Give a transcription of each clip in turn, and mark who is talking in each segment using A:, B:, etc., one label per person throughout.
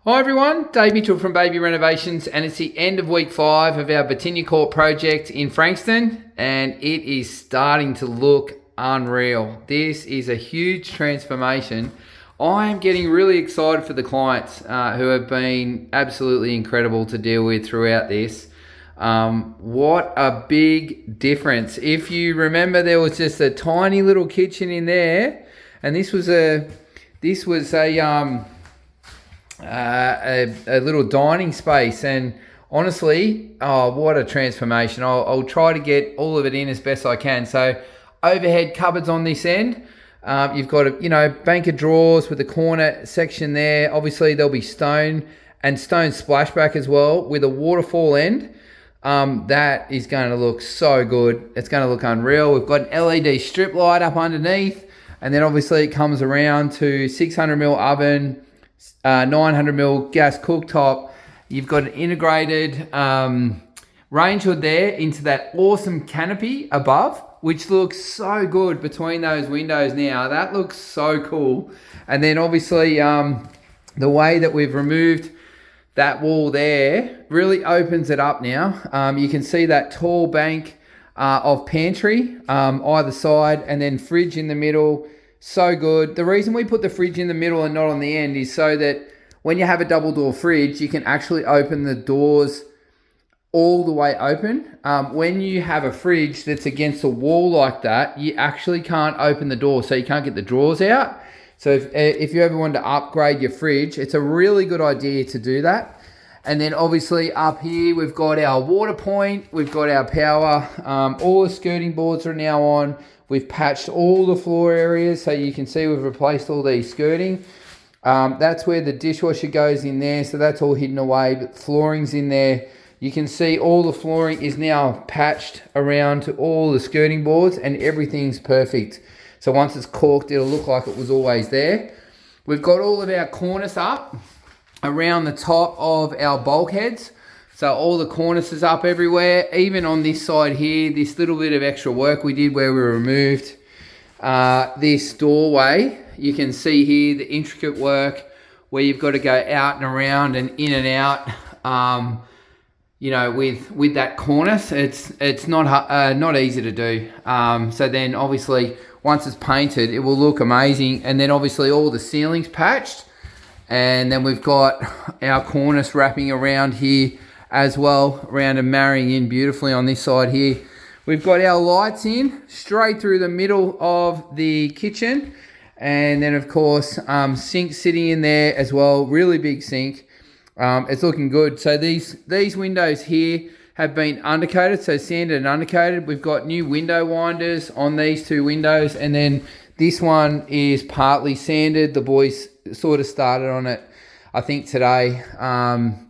A: Hi everyone, Dave Mitchell from Bayview Renovations, and it's the end of week 5 of our Birtinya Court project in Frankston, and it is starting to look unreal. This is a huge transformation. I am getting really excited for the clients who have been absolutely incredible to deal with throughout this. What a big difference. If you remember, there was just a tiny little kitchen in there, and this was a little dining space, and honestly, what a transformation. I'll try to get all of it in as best I can. So overhead cupboards on this end. You've got a bank of drawers with a corner section there. Obviously there'll be stone and stone splashback as well with a waterfall end. That is going to look so good. It's going to look unreal. We've got an LED strip light up underneath, and then obviously it comes around to 600mm oven, 900mm gas cooktop. You've got an integrated range hood there into that awesome canopy above, which looks so good between those windows now. That looks so cool. And then obviously the way that we've removed that wall there really opens it up now. You can see that tall bank of pantry either side, and then fridge in the middle. So good. The reason we put the fridge in the middle and not on the end is so that when you have a double door fridge, you can actually open the doors all the way open. When you have a fridge that's against a wall like that, you actually can't open the door, so you can't get the drawers out. So if you ever wanted to upgrade your fridge, it's a really good idea to do that. And then obviously up here, we've got our water point, we've got our power, all the skirting boards are now on. We've patched all the floor areas, so you can see we've replaced all these skirting. That's where the dishwasher goes in there, so that's all hidden away, but flooring's in there. You can see all the flooring is now patched around to all the skirting boards, and everything's perfect. So once it's caulked, it'll look like it was always there. We've got all of our cornice up around the top of our bulkheads. So all the cornices up everywhere, even on this side here, this little bit of extra work we did where we removed this doorway. You can see here the intricate work where you've got to go out and around and in and out, with that cornice. It's not easy to do. So then obviously once it's painted, it will look amazing. And then obviously all the ceilings patched. And then we've got our cornice wrapping around here as well, around and marrying in beautifully on this side here. We've got our lights in straight through the middle of the kitchen, and then of course sink sitting in there as well, really big sink. It's looking good. So these windows here have been undercoated, so sanded and undercoated. We've got new window winders on these two windows, and then this one is partly sanded. The boys sort of started on it, I think, today.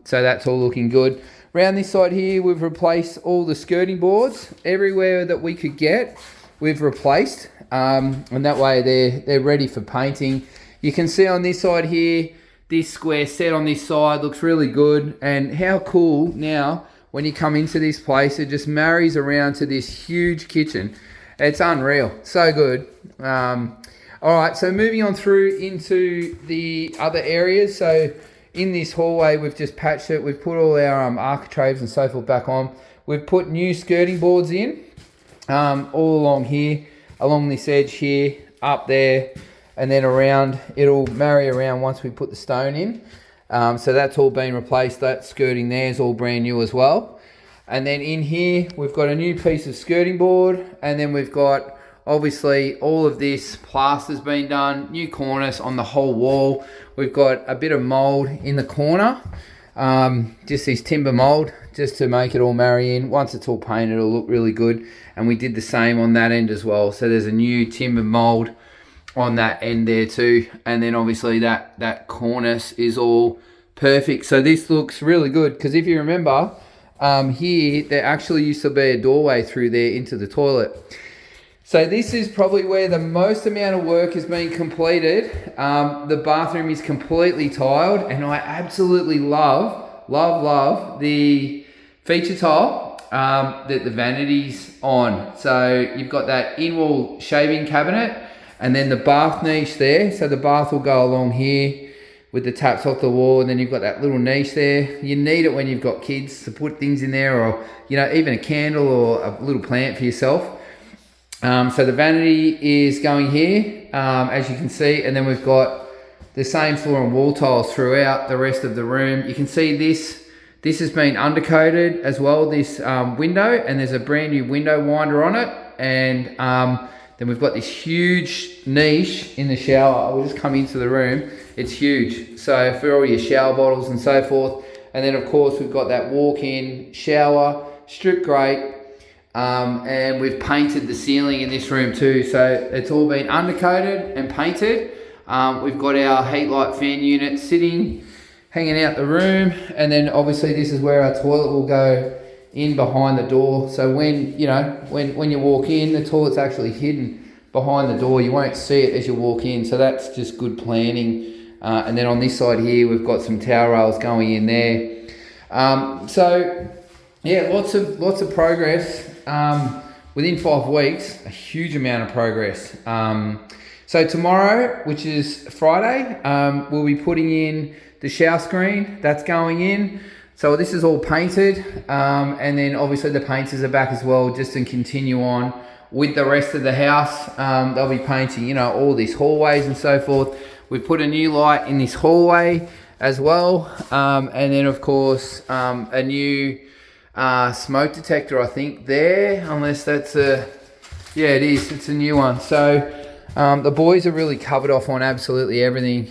A: So that's all looking good. Around this side here, we've replaced all the skirting boards. Everywhere that we could get, we've replaced. And that way they're ready for painting. You can see on this side here, this square set on this side looks really good. And how cool now, when you come into this place, it just marries around to this huge kitchen. It's unreal, so good. All right, so moving on through into the other areas. So in this hallway, we've just patched it. We've put all our architraves and so forth back on. We've put new skirting boards in all along here, along this edge here, up there, and then around. It'll marry around once we put the stone in. So that's all been replaced. That skirting there is all brand new as well. And then in here, we've got a new piece of skirting board, and then we've got obviously all of this plaster's been done, new cornice on the whole wall. We've got a bit of mould in the corner, just this timber mould, just to make it all marry in. Once it's all painted, it'll look really good. And we did the same on that end as well. So there's a new timber mould on that end there too. And then obviously that cornice is all perfect. So this looks really good, because if you remember, here there actually used to be a doorway through there into the toilet. So this is probably where the most amount of work has been completed. The bathroom is completely tiled, and I absolutely love the feature tile that the vanity's on. So you've got that in-wall shaving cabinet, and then the bath niche there. So the bath will go along here. with the taps off the wall, and then you've got that little niche there. You need it when you've got kids to put things in there, or even a candle or a little plant for yourself. So the vanity is going here, as you can see, and then we've got the same floor and wall tiles throughout the rest of the room. You can see this has been undercoated as well, this window, and there's a brand new window winder on it. And then we've got this huge niche in the shower. We'll just come into the room. It's huge. So for all your shower bottles and so forth. And then of course we've got that walk-in shower, strip grate, and we've painted the ceiling in this room too. So it's all been undercoated and painted. We've got our heat light fan unit hanging out the room, and then obviously this is where our toilet will go in behind the door. So when you walk in, the toilet's actually hidden behind the door. You won't see it as you walk in. So that's just good planning. And then on this side here, we've got some towel rails going in there. So yeah, lots of progress. Within 5 weeks, a huge amount of progress. So tomorrow, which is Friday, we'll be putting in the shower screen. That's going in. So this is all painted, and then obviously the painters are back as well, just to continue on with the rest of the house. They'll be painting, all these hallways and so forth. We've put a new light in this hallway as well, and then of course a new smoke detector, I think there, unless that's it is. It's a new one. So the boys are really covered off on absolutely everything,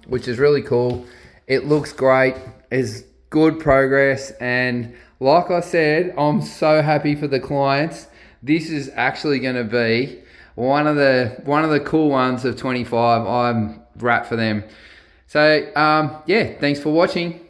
A: which is really cool. It looks great. It's good progress, and like I said, I'm so happy for the clients. This is actually going to be one of the cool ones of 25. I'm wrapped for them. So thanks for watching.